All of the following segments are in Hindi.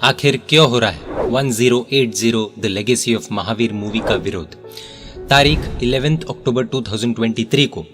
आखिर क्यों हो रहा है 1080 the legacy of Mahavir movie का विरोध। तारीख 11 अक्टूबर 2023 को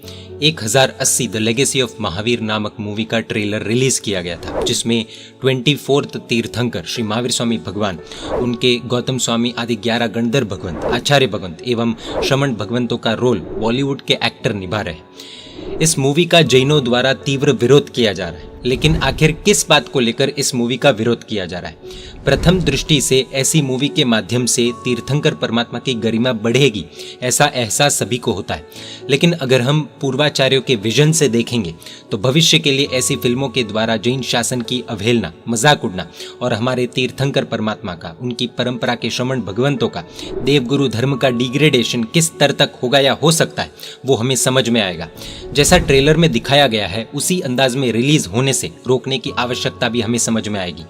1080 द लेगेसी ऑफ महावीर नामक मूवी का ट्रेलर रिलीज किया गया था, जिसमें 24th तीर्थंकर श्री महावीर स्वामी भगवान, उनके गौतम स्वामी आदि 11 गणधर भगवंत, आचार्य भगवंत एवं श्रमण भगवंतों का रोल बॉलीवुड के एक्टर निभा रहे। इस मूवी का जैनों द्वारा तीव्र विरोध किया जा रहा है, लेकिन आखिर किस बात को लेकर इस मूवी का विरोध किया जा रहा है? प्रथम दृष्टि से ऐसी मूवी के माध्यम से तीर्थंकर परमात्मा की गरिमा बढ़ेगी, ऐसा एहसास सभी को होता है। लेकिन अगर हम पूर्वाचार्यों के विजन से देखेंगे तो भविष्य के लिए ऐसी फिल्मों के द्वारा जैन शासन की अवहेलना, मजाक उड़ना और हमारे तीर्थंकर परमात्मा का, उनकी परंपरा के श्रमण भगवंतों का, देवगुरु धर्म का डिग्रेडेशन किस स्तर तक होगा या हो सकता है, वो हमें समझ में आएगा। जैसा ट्रेलर में दिखाया गया है उसी अंदाज में रिलीज होने से रोकने की आवश्यकता भी हमें समझ में आएगी।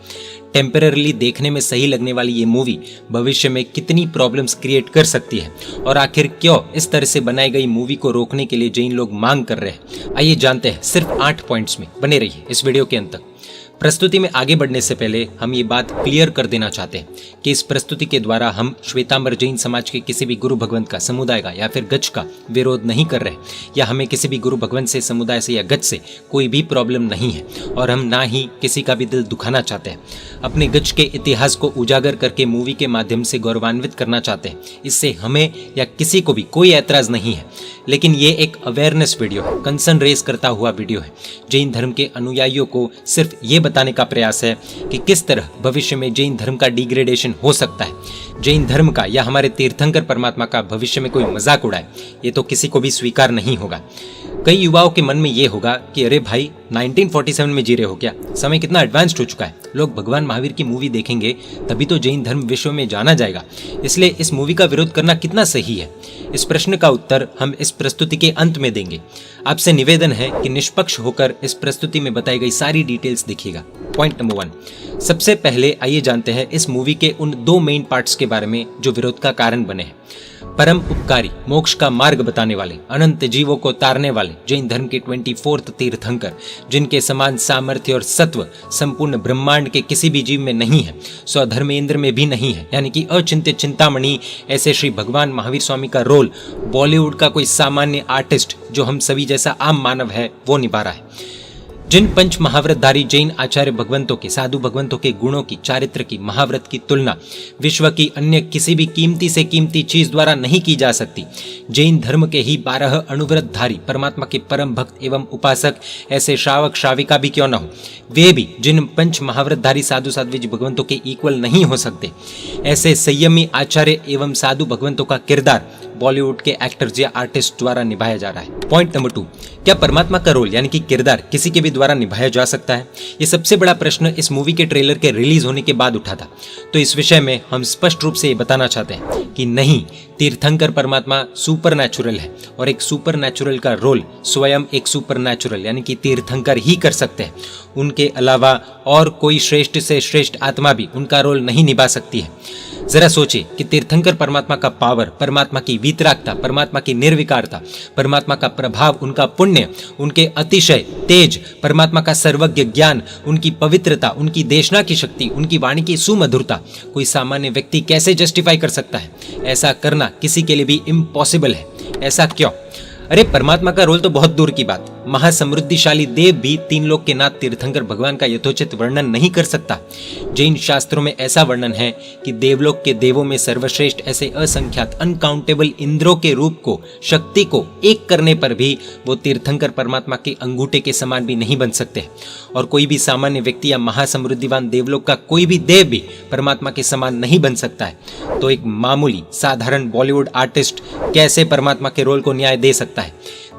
टेम्पररीली देखने में सही लगने वाली ये मूवी भविष्य में कितनी प्रॉब्लम्स क्रिएट कर सकती है और आखिर क्यों इस तरह से बनाई गई मूवी को रोकने के लिए जैन लोग मांग कर रहे हैं, आइए जानते हैं सिर्फ 8 पॉइंट्स में। बने रहिए इस वीडियो के अंत तक। प्रस्तुति में आगे बढ़ने से पहले हम ये बात क्लियर कर देना चाहते हैं कि इस प्रस्तुति के द्वारा हम श्वेतांबर जैन समाज के किसी भी गुरु भगवंत का, समुदाय का या फिर गज का विरोध नहीं कर रहे, या हमें किसी भी गुरु भगवंत से, समुदाय से या गज से कोई भी प्रॉब्लम नहीं है और हम ना ही किसी का भी दिल दुखाना चाहते हैं। अपने गज के इतिहास को उजागर करके मूवी के माध्यम से गौरवान्वित करना चाहते हैं, इससे हमें या किसी को भी कोई ऐतराज नहीं है। लेकिन ये एक अवेयरनेस वीडियो है, कंसर्न रेज करता हुआ वीडियो है। जैन धर्म के अनुयायियों को सिर्फ ये बताने का प्रयास है कि किस तरह भविष्य में जैन धर्म का डिग्रेडेशन हो सकता है। जैन धर्म का या हमारे तीर्थंकर परमात्मा का भविष्य में कोई मजाक उड़ाए, ये तो किसी को भी स्वीकार नहीं होगा। कई युवाओं के मन में ये होगा कि अरे भाई 1947 में जी रहे हो क्या, समय कितना एडवांस्ड हो चुका है, लोग भगवान महावीर की मूवी देखेंगे तभी तो जैन धर्म विश्व में जाना जाएगा, इसलिए इस मूवी का विरोध करना कितना सही है। इस प्रश्न का उत्तर हम इस प्रस्तुति के अंत में देंगे। आपसे निवेदन है कि निष्पक्ष होकर इस प्रस्तुति में बताई गई सारी डिटेल्स देखिएगा। पॉइंट नंबर 1, सबसे पहले आइए जानते हैं इस मूवी के उन 2 मेन पार्ट्स के बारे में जो विरोध का कारण बने हैं। परम उपकारी, मोक्ष का मार्ग बताने वाले, अनंत जीवों को तारने वाले जैन धर्म के 24th तीर्थंकर, जिनके समान सामर्थ्य और सत्व संपूर्ण ब्रह्मांड के किसी भी जीव में नहीं है, स्वधर्मेंद्र में भी नहीं है, यानी कि अचिंत्य चिंतामणि ऐसे श्री भगवान महावीर स्वामी का रोल बॉलीवुड का कोई सामान्य आर्टिस्ट जो हम सभी जैसा आम मानव है वो निभा रहा है। जिन पंच महाव्रतधारी जैन आचार्य भगवंतों के, साधु भगवंतों के गुणों की, चारित्र की, महाव्रत की तुलना विश्व की अन्य किसी भी कीमती से कीमती चीज द्वारा नहीं की जा सकती। जैन धर्म के ही 12 अनुव्रतधारी परमात्मा के परम भक्त एवं उपासक ऐसे श्रावक श्राविका भी क्यों न हो, वे भी जिन पंच महाव्रतधारी साधु साध्वी भगवंतों के इक्वल नहीं हो सकते, ऐसे संयमी आचार्य एवं साधु भगवंतों का किरदार बॉलीवुड के एक्टर्स या आर्टिस्ट द्वारा निभाया जा रहा है। पॉइंट नंबर 2, क्या परमात्मा का रोल यानी कि किरदार किसी के भी द्वारा निभाया जा सकता है? ये सबसे बड़ा प्रश्न इस मूवी के ट्रेलर के रिलीज होने के बाद उठा था। तो इस विषय में हम स्पष्ट रूप से ये बताना चाहते हैं कि नहीं, तीर्थंकर परमात्मा सुपर नेचुरल है और एक सुपर नेचुरल का रोल स्वयं एक सुपर नेचुरल यानी कि तीर्थंकर ही कर सकते हैं। उनके अलावा और कोई श्रेष्ठ से श्रेष्ठ आत्मा भी उनका रोल नहीं निभा सकती है। जरा सोचिए कि तीर्थंकर परमात्मा का पावर, परमात्मा की वीतरागता, परमात्मा की निर्विकारता, परमात्मा का प्रभाव, उनका पुण्य, उनके अतिशय तेज, परमात्मा का सर्वज्ञ ज्ञान, उनकी पवित्रता, उनकी देशना की शक्ति, उनकी वाणी की सुमधुरता कोई सामान्य व्यक्ति कैसे जस्टिफाई कर सकता है? ऐसा करना किसी के लिए भी इम्पॉसिबल है। ऐसा क्यों? अरे परमात्मा का रोल तो बहुत दूर की बात, महासमृद्धिशाली देव भी 3 लोक के नाथ तीर्थंकर भगवान का यथोचित वर्णन नहीं कर सकता। जैन शास्त्रों में ऐसा वर्णन है कि देवलोक के देवों में सर्वश्रेष्ठ ऐसे असंख्यात अनकाउंटेबल इंद्रों के रूप को, शक्ति को एक करने पर भी वो तीर्थंकर परमात्मा के अंगूठे के समान भी नहीं बन सकते। और कोई भी सामान्य व्यक्ति या महासमृद्धिवान देवलोक का कोई भी देव भी परमात्मा के समान नहीं बन सकता है। तो एक मामूली साधारण बॉलीवुड आर्टिस्ट कैसे परमात्मा के रोल को न्याय दे सकता है?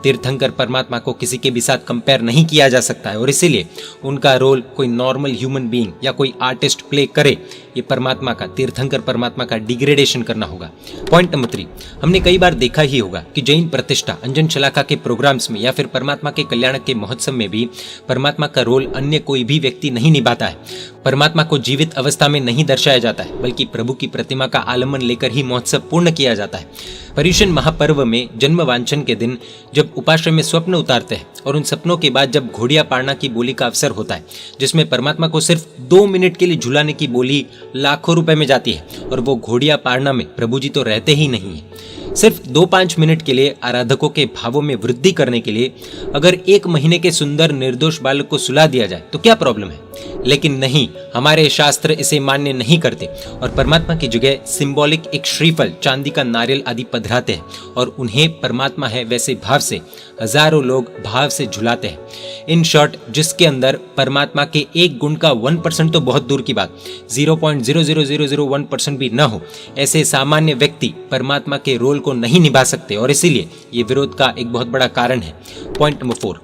तीर्थंकर परमात्मा को किसी के भी साथ कंपेयर नहीं किया जा सकता है और इसीलिए उनका रोल कोई नॉर्मल ह्यूमन बीइंग या कोई आर्टिस्ट प्ले करे, ये परमात्मा का, तीर्थंकर परमात्मा का डिग्रेडेशन करना होगा। पॉइंट नंबर 3, हमने कई बार देखा ही होगा कि जैन प्रतिष्ठा, अंजन शलाका के प्रोग्राम्स में या फिर परमात्मा के कल्याण के महोत्सव में भी परमात्मा का रोल अन्य कोई भी व्यक्ति नहीं निभाता है। परमात्मा को जीवित अवस्था में नहीं दर्शाया जाता है, बल्कि प्रभु की प्रतिमा का आलम्बन लेकर ही महोत्सव पूर्ण किया जाता है। पर्युषण महापर्व में जन्म वांछन के दिन जब उपाश्रय में स्वप्न उतारते हैं और उन सपनों के बाद जब घोड़िया पाड़ना की बोली का अवसर होता है, जिसमें परमात्मा को सिर्फ 2 मिनट के लिए झुलाने की बोली लाखों रुपए में जाती है, और वो घोड़िया पाड़ना में प्रभु जी तो रहते ही नहीं है। सिर्फ 2-5 मिनट के लिए आराधकों के भावों में वृद्धि करने के लिए अगर 1 महीने के सुंदर निर्दोष बालक को सुला दिया जाए तो क्या प्रॉब्लम है? लेकिन नहीं, हमारे शास्त्र इसे मान्य नहीं करते और परमात्मा की जगह सिंबॉलिक एक श्रीफल, चांदी का नारियल आदि पधराते हैं और उन्हें परमात्मा है वैसे भाव से हजारों लोग भाव से झुलाते हैं। इन शॉर्ट, जिसके अंदर परमात्मा के एक गुण का 1% तो बहुत दूर की बात, 0.00001% भी न हो, ऐसे सामान्य व्यक्ति परमात्मा के रोल को नहीं निभा सकते और इसीलिए ये विरोध का एक बहुत बड़ा कारण है। पॉइंट नंबर 4,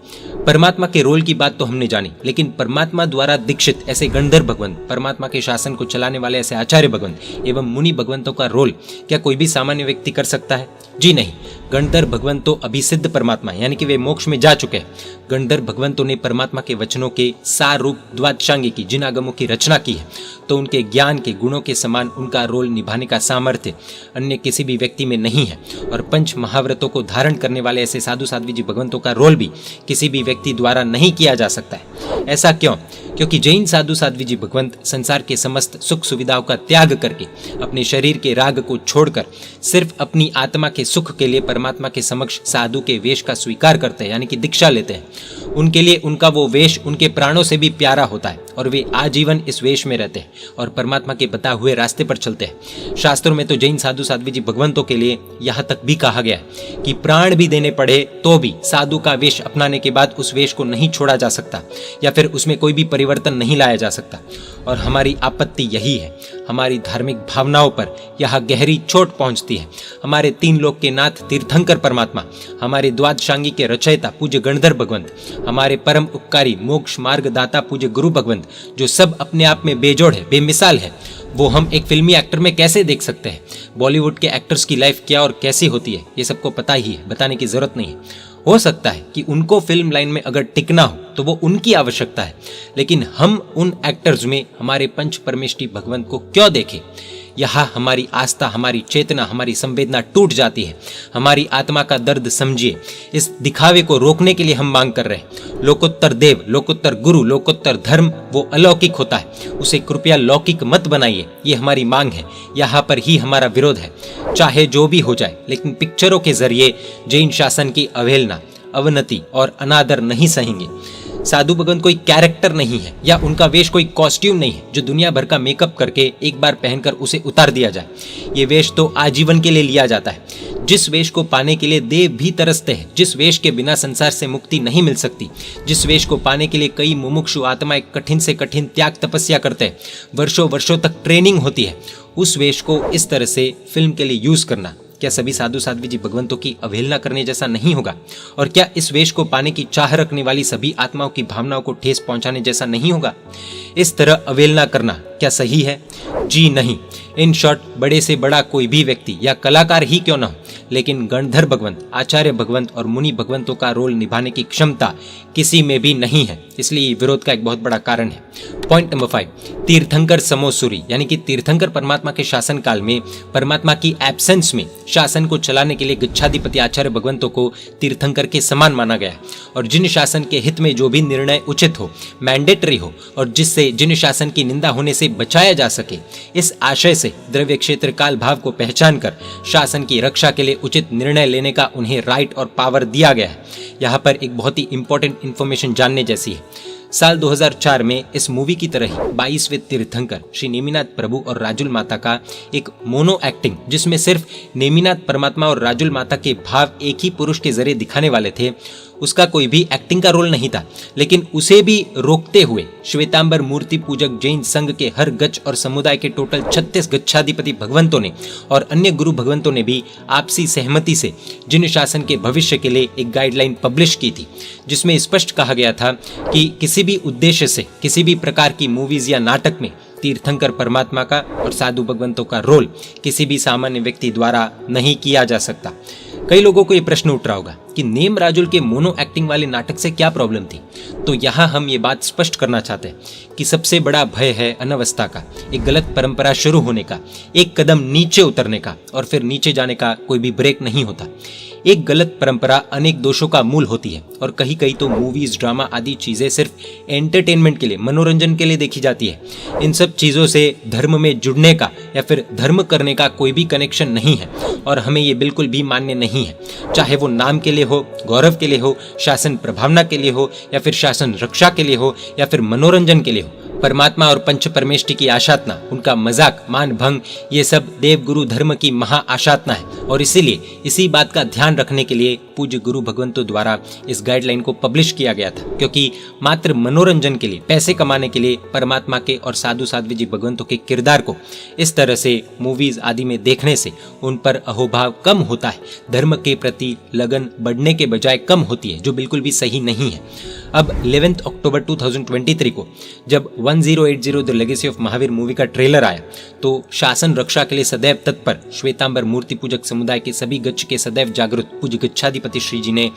परमात्मा के रोल की बात तो हमने जानी, लेकिन परमात्मा द्वारा दीक्षित ऐसे गणधर भगवंत, परमात्मा के शासन को चलाने वाले ऐसे आचार्य भगवंत एवं मुनि भगवंतों का रोल क्या कोई भी सामान्य व्यक्ति कर सकता है? जी नहीं। गणधर भगवंत तो अभिसिद्ध परमात्मा यानी कि वे मोक्ष में जा चुके हैं। गणधर भगवंतों ने परमात्मा के वचनों के सार रूप द्वादशांगी की जिन आगमों की रचना की है, तो उनके ज्ञान के गुणों के समान उनका रोल निभाने का सामर्थ्य अन्य किसी भी व्यक्ति में नहीं है। और पंच महाव्रतों को धारण करने वाले ऐसे साधु साध्वी जी भगवंतों का रोल भी किसी भी व्यक्ति द्वारा नहीं किया जा सकता है। ऐसा क्यों? क्योंकि जैन साधु साध्वी जी भगवंत संसार के समस्त सुख सुविधाओं का त्याग करके अपने शरीर के राग को छोड़कर सिर्फ अपनी आत्मा के सुख के लिए परमात्मा के समक्ष साधु के वेश का स्वीकार करते हैं, यानी कि दीक्षा लेते हैं। उनके लिए उनका वो वेश उनके प्राणों से भी प्यारा होता है और वे आजीवन इस वेश में रहते हैं और परमात्मा के बताए हुए रास्ते पर चलते हैं। शास्त्रों में तो जैन साधु साध्वी जी भगवंतों के लिए यहाँ तक भी कहा गया है कि प्राण भी देने पड़े तो भी साधु का वेश अपनाने के बाद उस वेश को नहीं छोड़ा जा सकता या फिर उसमें कोई भी परिवर्तन नहीं लाया जा सकता। और हमारी आपत्ति यही है, हमारी धार्मिक भावनाओं पर यह गहरी चोट पहुंचती है। हमारे 3 लोक के नाथ तीर्थंकर परमात्मा, हमारे द्वादशांगी के रचयिता पूज्य गणधर भगवंत, हमारे परम उपकारी मोक्ष मार्ग दाता पूज्य गुरु भगवंत, जो सब अपने आप में बेजोड़ है, बेमिसाल है, वो हम एक फिल्मी एक्टर में कैसे देख सकते हैं? बॉलीवुड के एक्टर्स की लाइफ क्या और कैसी होती है ये सबको पता ही है, बताने की जरूरत नहीं है। हो सकता है कि उनको फिल्म लाइन में अगर टिकना हो तो वो उनकी आवश्यकता है, लेकिन हम उन एक्टर्स में हमारे पंच परमेष्टि भगवंत को क्यों देखें? यहाँ हमारी आस्था, हमारी चेतना, हमारी संवेदना टूट जाती है। हमारी आत्मा का दर्द समझिए। इस दिखावे को रोकने के लिए हम मांग कर रहे हैं। लोकोत्तर देव, लोकोत्तर गुरु, लोकोत्तर धर्म वो अलौकिक होता है, उसे कृपया लौकिक मत बनाइए, ये हमारी मांग है। यहाँ पर ही हमारा विरोध है। चाहे जो भी हो जाए, लेकिन पिक्चरों के जरिए जैन शासन की अवहेलना, अवनति और अनादर नहीं सहेंगे। साधु भगवंत कोई कैरेक्टर नहीं है या उनका वेश कोई कॉस्ट्यूम नहीं है जो दुनिया भर का मेकअप करके एक बार पहनकर उसे उतार दिया जाए। ये वेश तो आजीवन के लिए लिया जाता है। जिस वेश को पाने के लिए देव भी तरसते हैं, जिस वेश के बिना संसार से मुक्ति नहीं मिल सकती, जिस वेश को पाने के लिए कई मुमुक्षु आत्माएं कठिन से कठिन त्याग तपस्या करते हैं, वर्षों वर्षों तक ट्रेनिंग होती है, उस वेश को इस तरह से फिल्म के लिए यूज करना क्या सभी साधु साध्वी जी भगवंतों की अवहेलना करने जैसा नहीं होगा? और क्या इस वेश को पाने की चाह रखने वाली सभी आत्माओं की भावनाओं को ठेस पहुंचाने जैसा नहीं होगा? इस तरह अवहेलना करना क्या सही है? जी नहीं। इन शॉर्ट, बड़े से बड़ा कोई भी व्यक्ति या कलाकार ही क्यों न हो, लेकिन गणधर भगवंत, आचार्य भगवंत और मुनि भगवंतों का रोल निभाने की क्षमता किसी में भी नहीं है। इसलिए विरोध का एक बहुत बड़ा कारण है। पॉइंट नंबर 5, तीर्थंकर समोसुरी, यानी कि तीर्थंकर परमात्मा के शासन काल में परमात्मा की एब्सेंस में शासन को चलाने के लिए गच्छाधिपति आचार्य भगवंतों को तीर्थंकर के समान माना गया है। और जिन शासन के हित में जो भी निर्णय उचित हो, मैंडेटरी हो और जिससे जिन शासन की निंदा होने से बचाया जा सके, इस आशय से द्रव्य क्षेत्र काल भाव को पहचान कर शासन की रक्षा के लिए उचित निर्णय लेने का उन्हें राइट और पावर दिया गया है। यहाँ पर एक बहुत ही इंपॉर्टेंट इंफॉर्मेशन जानने जैसी है। साल 2004 में इस मूवी की तरह ही 22वें तीर्थंकर श्री नेमिनाथ प्रभु और राजुल माता का एक मोनो एक्टिंग, जिसमें सिर्फ नेमिनाथ परमात्मा और राजुल माता के भाव एक ही पुरुष के जरिए दिखाने वाले थे, उसका कोई भी एक्टिंग का रोल नहीं था। लेकिन उसे भी रोकते हुए श्वेतांबर मूर्ति पूजक जैन संघ के हर गच्छ और समुदाय के टोटल 36 गच्छाधिपति भगवंतों ने और अन्य गुरु भगवंतों ने भी आपसी सहमति से जिन शासन के भविष्य के लिए एक गाइडलाइन पब्लिश की थी, जिसमें स्पष्ट कहा गया था कि किसी भी उद्देश्य से किसी भी प्रकार की मूवीज या नाटक में तीर्थंकर परमात्मा का और साधु भगवंतों का रोल किसी भी सामान्य व्यक्ति द्वारा नहीं किया जा सकता। कई लोगों को ये प्रश्न उठ रहा होगा कि नेम राजुल के मोनो एक्टिंग वाले नाटक से क्या प्रॉब्लम थी। तो यहाँ हम ये बात स्पष्ट करना चाहते हैं कि सबसे बड़ा भय है अनवस्था का, एक गलत परंपरा शुरू होने का, एक कदम नीचे उतरने का, और फिर नीचे जाने का कोई भी ब्रेक नहीं होता। एक गलत परंपरा अनेक दोषों का मूल होती है और कहीं कहीं तो मूवीज, ड्रामा आदि चीजें सिर्फ एंटरटेनमेंट के लिए, मनोरंजन के लिए देखी जाती है। इन सब चीजों से धर्म में जुड़ने का या फिर धर्म करने का कोई भी कनेक्शन नहीं है और हमें ये बिल्कुल भी मान्य नहीं है। चाहे वो नाम के लिए हो, गौरव के लिए हो, शासन प्रभावना के लिए हो, या फिर शासन रक्षा के लिए हो, या फिर मनोरंजन के लिए हो। परमात्मा और पंच परमेष्टि की आशातना, उनका मजाक, मान भंग, ये सब देव गुरु धर्म की महा आशातना है। और इसीलिए इसी बात का ध्यान रखने के लिए पूज्य गुरु भगवंतों द्वारा इस गाइडलाइन को पब्लिश किया गया था, क्योंकि मात्र मनोरंजन के लिए, पैसे कमाने के लिए परमात्मा के और साधु साध्वी जी भगवंतों के किरदार को इस तरह से मूवीज आदि में देखने से उन पर अहोभाव कम होता है, धर्म के प्रति लगन बढ़ने के बजाय कम होती है, जो बिल्कुल भी सही नहीं है। अब 11 अक्टूबर 2023 को जब 1080 the legacy of Mahavir movie का ट्रेलर आया तो शासन रक्षा के लिए सदैव तत्पर श्वेतांबर मूर्ति पूजक समुदाय के सभी गच्छ के सदैव जागृत पूज्य गच्छाधिपति श्री जी ने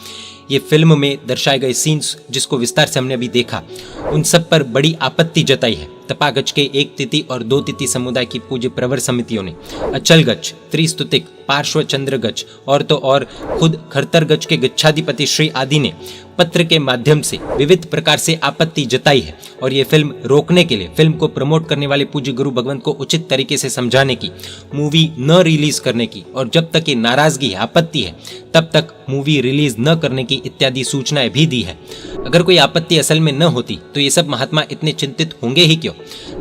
ये फिल्म में दर्शाए गए सीन्स, जिसको विस्तार से हमने अभी देखा, उन सब पर बड़ी आपत्ति जताई है। तपागच्छ के 1 तिथि और 2 तिथि समुदाय की पूज्य प्रवर समितियों ने अचल गच्छ, त्रिस्तुतिक, पार्श्व चंद्र गच्छ और तो और खुद खरतर गच्छ के गच्छाधिपति श्री आदि ने पत्र के माध्यम से विविध प्रकार से आपत्ति जताई है और ये फिल्म रोकने के लिए, फिल्म को प्रमोट करने वाले पूज्य गुरु भगवंत को उचित तरीके से समझाने की, मूवी न रिलीज करने की, और जब तक ये नाराजगी है, आपत्ति है, तब तक मूवी रिलीज न करने की इत्यादि सूचनाएं भी दी है। अगर कोई आपत्ति असल में न होती तो ये सब महात्मा इतने चिंतित होंगे ही क्यों।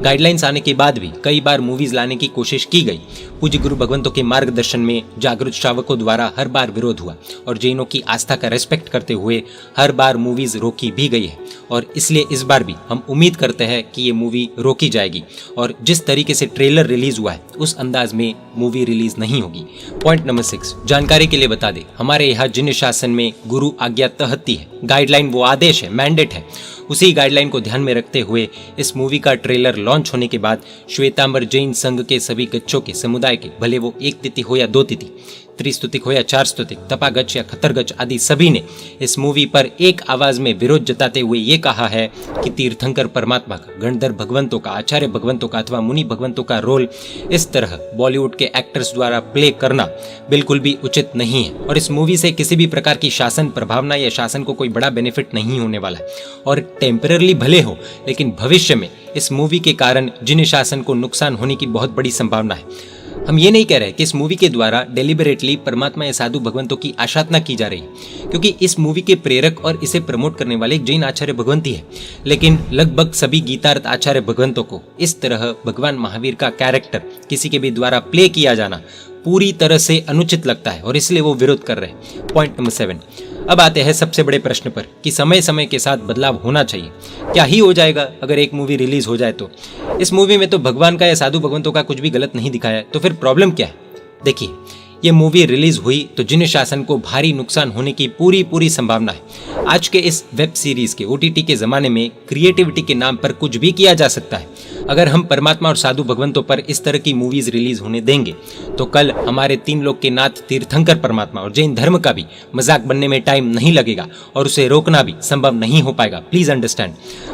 गाइडलाइंस आने के बाद भी कई बार मूवीज लाने की कोशिश की गई। पूज्य गुरु भगवंतों के मार्गदर्शन में जागरूक श्रावकों द्वारा हर बार विरोध हुआ और जैनों की आस्था का रेस्पेक्ट करते हुए हर बार मूवीज रोकी भी गई है, और इसलिए इस बार भी हम उम्मीद करते हैं कि ये मूवी रोकी जाएगी और जिस तरीके से ट्रेलर रिलीज हुआ है उस अंदाज में मूवी रिलीज नहीं होगी। पॉइंट नंबर 6, जानकारी के लिए बता दें, हमारे यहाँ जिन शासन में गुरु आज्ञा तहती है, गाइडलाइन वो आदेश है, मैंडेट है, उसी गाइडलाइन को ध्यान में रखते हुए इस मूवी का ट्रेलर लॉन्च होने के बाद श्वेतांबर जैन संघ के सभी गच्छों के समुदाय के, भले वो 1 तिथि हो या 2 तिथि, त्रिस्तुतिक हो या 4 स्तुतिक, तपागच्छ या खतरगच्छ आदि सभी ने इस मूवी पर एक आवाज में विरोध जताते हुए ये कहा है कि तीर्थंकर परमात्मा का, गणधर भगवंतों का, आचार्य भगवंतों का अथवा मुनि भगवंतों का रोल इस तरह बॉलीवुड के एक्टर्स द्वारा प्ले करना बिल्कुल भी उचित नहीं है और इस मूवी से किसी भी प्रकार की शासन प्रभावना या शासन को कोई बड़ा बेनिफिट नहीं होने वाला है और टेम्पररी भले हो, लेकिन भविष्य में इस मूवी के कारण जिन शासन को नुकसान होने की बहुत बड़ी संभावना है। हम ये नहीं कह रहे कि इस मूवी के द्वारा डेलिबरेटली परमात्मा या साधु भगवंतों की आशातना की जा रही है, क्योंकि इस मूवी के प्रेरक और इसे प्रमोट करने वाले एक जैन आचार्य भगवंत ही है, लेकिन लगभग सभी गीतार्थ आचार्य भगवंतों को इस तरह भगवान महावीर का कैरेक्टर किसी के भी द्वारा प्ले किया जाना पूरी तरह से अनुचित लगता है और इसलिए वो विरोध कर रहे हैं। पॉइंट नंबर 7, अब आते हैं सबसे बड़े प्रश्न पर कि समय समय के साथ बदलाव होना चाहिए। क्या ही हो जाएगा अगर एक मूवी रिलीज हो जाए तो? इस मूवी में तो भगवान का या साधु भगवंतों का कुछ भी गलत नहीं दिखाया है, तो फिर प्रॉब्लम क्या है? देखिए, ये मूवी रिलीज हुई तो जिन शासन को भारी नुकसान होने की पूरी संभावना है। आज के इस वेब सीरीज के OTT के जमाने में क्रिएटिविटी के नाम पर कुछ भी किया जा सकता है। अगर हम परमात्मा और साधु भगवंतों पर इस तरह की मूवीज रिलीज होने देंगे तो कल हमारे 3 लोग के नाथ तीर्थंकर परमात्मा और जैन धर्म का भी मजाक बनने में टाइम नहीं लगेगा और उसे रोकना भी संभव नहीं हो पाएगा। प्लीज अंडरस्टैंड,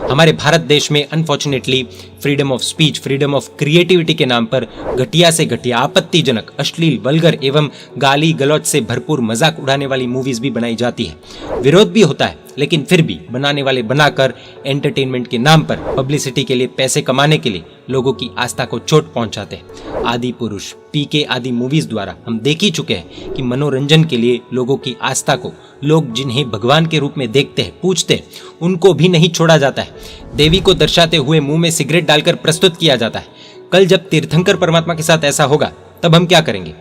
हमारे भारत देश में unfortunately freedom of speech, freedom of creativity के नाम पर घटिया से घटिया, आपत्तिजनक, अश्लील, वल्गर एवं गाली गलौज से भरपूर मजाक उड़ाने वाली मूवीज भी बनाई जाती है। विरोध भी होता है, लेकिन फिर भी बनाने वाले बनाकर एंटरटेनमेंट के नाम पर, पब्लिसिटी के लिए, पैसे कमाने के लिए लोगों की आस्था को चोट पहुंचाते हैं। आदि पुरुष, PK आदि मूवीज द्वारा हम देख ही चुके हैं कि मनोरंजन के लिए लोगों की आस्था को, लोग जिन्हें भगवान के रूप में देखते हैं, पूजते हैं, उनको भी नहीं छोड़ा जाता है। देवी को दर्शाते हुए मुंह में सिगरेट डालकर प्रस्तुत किया जाता है। कल जब तीर्थंकर परमात्मा के साथ ऐसा होगा तब हम क्या करेंगे?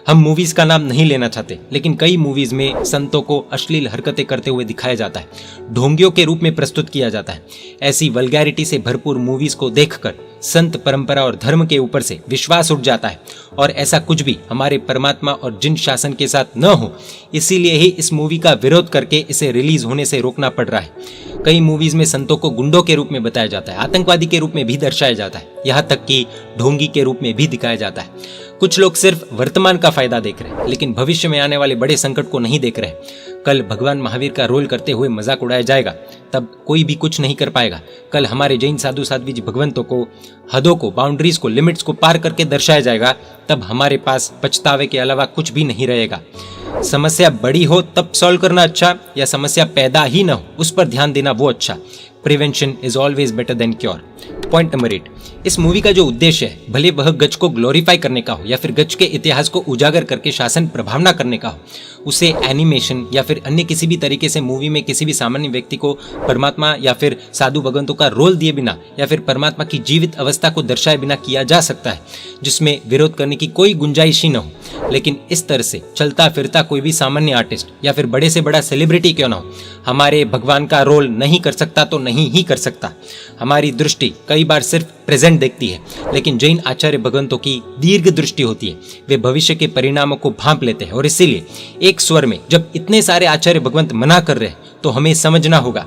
हम मूवीज का नाम नहीं लेना चाहते, लेकिन कई मूवीज में संतों को अश्लील हरकतें करते हुए दिखाया जाता है, ढोंगियों के रूप में प्रस्तुत किया जाता है। ऐसी वल्गैरिटी से भरपूर मूवीज को देखकर संत परंपरा और धर्म के ऊपर से विश्वास उठ जाता है और ऐसा कुछ भी हमारे परमात्मा और जिन शासन के साथ न हो, इसीलिए ही इस मूवी का विरोध करके इसे रिलीज होने से रोकना पड़ रहा है। कई मूवीज में संतों को गुंडों के रूप में बताया जाता है, आतंकवादी के रूप में भी दर्शाया जाता है, यहाँ तक कि ढोंगी के रूप में भी दिखाया जाता है। कुछ लोग सिर्फ वर्तमान का फायदा देख रहे हैं, लेकिन भविष्य में आने वाले बड़े संकट को नहीं देख रहे। कल भगवान महावीर का रोल करते हुए मजाक उड़ाया जाएगा, तब कोई भी कुछ नहीं कर पाएगा। कल हमारे जैन साधु साध्वी जी भगवंतों को, हदों को, बाउंड्रीज को, लिमिट्स को पार करके दर्शाया जाएगा, तब हमारे पास पछतावे के अलावा कुछ भी नहीं रहेगा। समस्या बड़ी हो तब सॉल्व करना अच्छा, या समस्या पैदा ही ना हो उस पर ध्यान देना वो अच्छा। Prevention is always better than cure. Point number 8, इस मूवी का जो उद्देश्य है, भले वह गज को ग्लोरीफाई करने का हो या फिर गज के इतिहास को उजागर करके शासन प्रभावना करने का हो, उसे एनिमेशन या फिर अन्य किसी भी तरीके से मूवी में किसी भी सामान्य व्यक्ति को परमात्मा या फिर साधु भगवंतों का रोल दिए बिना या फिर परमात्मा की जीवित अवस्था को दर्शाए बिना किया जा सकता है, जिसमें विरोध करने की कोई गुंजाइश ही न हो। लेकिन इस तरह से चलता फिरता कोई भी सामान्य आर्टिस्ट या फिर बड़े से बड़ा सेलिब्रिटी क्यों ना हो, हमारे भगवान का रोल नहीं कर सकता तो नहीं ही कर सकता। हमारी दृष्टि कई बार सिर्फ प्रेजेंट देखती है, लेकिन जैन आचार्य भगवंतों की दीर्घ दृष्टि होती है। वे भविष्य के परिणामों को भांप लेते हैं, और इसीलिए एक स्वर में जब इतने सारे आचार्य भगवंत मना कर रहे हैं तो हमें समझना होगा।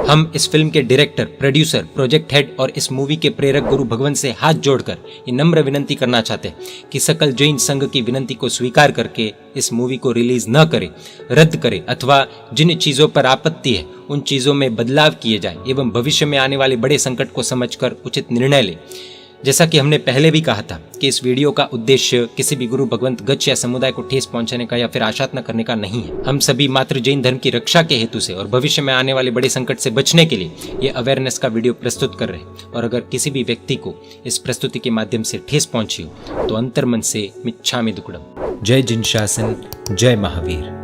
हम इस फिल्म के डायरेक्टर, प्रोड्यूसर, प्रोजेक्ट हेड और इस मूवी के प्रेरक गुरु भगवंत से हाथ जोड़कर ये नम्र विनंती करना चाहते हैं कि सकल जैन संघ की विनंती को स्वीकार करके इस मूवी को रिलीज न करे, रद्द करे, अथवा जिन चीजों पर आपत्ति है उन चीजों में बदलाव किए जाए एवं भविष्य में आने वाले बड़े संकट को समझकर उचित निर्णय ले। जैसा कि हमने पहले भी कहा था कि इस वीडियो का उद्देश्य किसी भी गुरु भगवंत गच्छ या समुदाय को ठेस पहुंचाने का या फिर आशात्मक करने का नहीं है। हम सभी मात्र जैन धर्म की रक्षा के हेतु से और भविष्य में आने वाले बड़े संकट से बचने के लिए ये अवेयरनेस का वीडियो प्रस्तुत कर रहे हैं। और अगर किसी भी व्यक्ति को इस प्रस्तुति के माध्यम से ठेस पहुंची हो तो अंतर्मन से मिच्छामि दुक्कडम। जय जिन शासन, जय महावीर।